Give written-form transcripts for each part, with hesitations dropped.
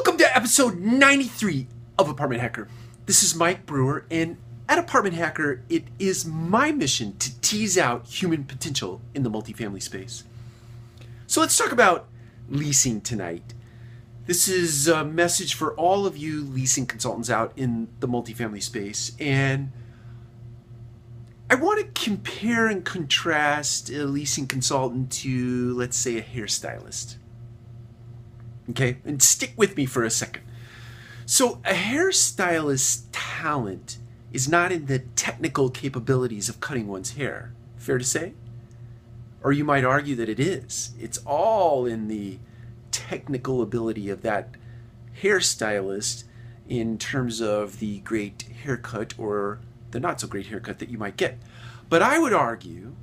Welcome to episode 93 of Apartment Hacker. This is Mike Brewer, and at Apartment Hacker, it is my mission to tease out human potential in the multifamily space. So let's talk about leasing tonight. This is a message for all of you leasing consultants out in the multifamily space, and I want to compare and contrast a leasing consultant to, let's say, a hairstylist. Okay, and stick with me for a second. So a hairstylist's talent is not in the technical capabilities of cutting one's hair. Fair to say? Or you might argue that it is. It's all in the technical ability of that hairstylist in terms of the great haircut or the not so great haircut that you might get. But I would argue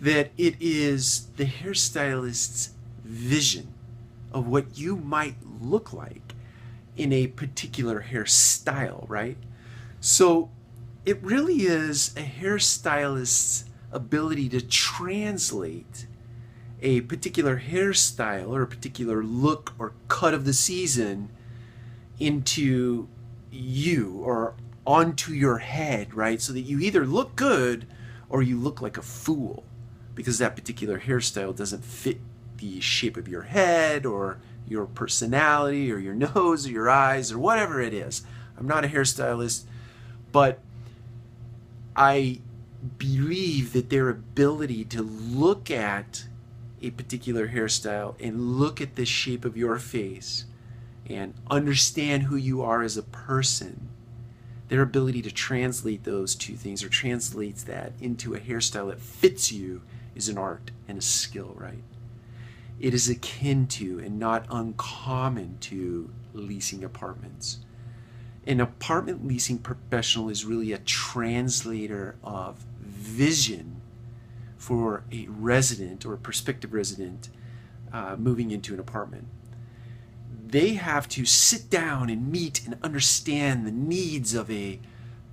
that it is the hairstylist's vision of what you might look like in a particular hairstyle, right? So it really is a hairstylist's ability to translate a particular hairstyle or a particular look or cut of the season into you or onto your head, right? So that you either look good or you look like a fool because that particular hairstyle doesn't fit the shape of your head or your personality or your nose or your eyes or whatever it is. I'm not a hairstylist, but I believe that their ability to look at a particular hairstyle and look at the shape of your face and understand who you are as a person, their ability to translate those two things or translates that into a hairstyle that fits you is an art and a skill, right? It is akin to and not uncommon to leasing apartments. An apartment leasing professional is really a translator of vision for a resident or a prospective resident moving into an apartment. They have to sit down and meet and understand the needs of a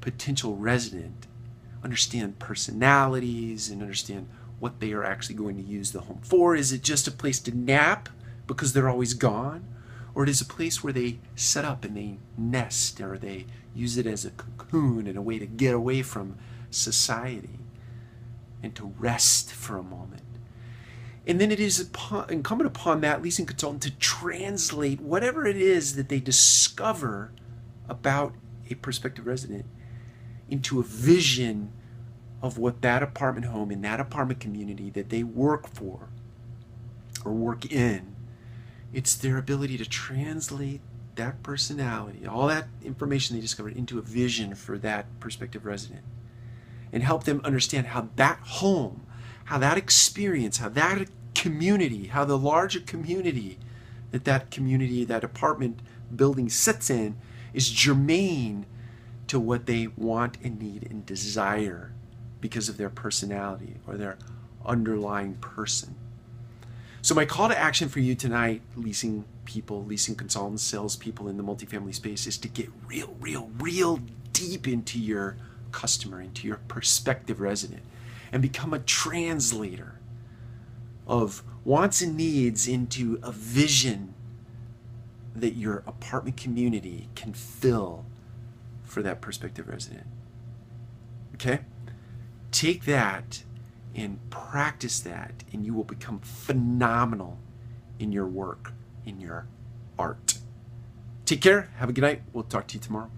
potential resident, understand personalities and understand what they are actually going to use the home for. Is it just a place to nap because they're always gone? Or it is a place where they set up and they nest or they use it as a cocoon and a way to get away from society and to rest for a moment. And then it is incumbent upon that leasing consultant to translate whatever it is that they discover about a prospective resident into a vision of what that apartment home in that apartment community that they work for or work in. It's their ability to translate that personality, all that information they discovered into a vision for that prospective resident and help them understand how that home, how that experience, how that community, how the larger community, that apartment building sits in is germane to what they want and need and desire because of their personality or their underlying person. So my call to action for you tonight, leasing people, leasing consultants, salespeople in the multifamily space, is to get real deep into your customer, into your prospective resident, and become a translator of wants and needs into a vision that your apartment community can fill for that prospective resident. Okay? Take that and practice that, and you will become phenomenal in your work, in your art. Take care. Have a good night. We'll talk to you tomorrow.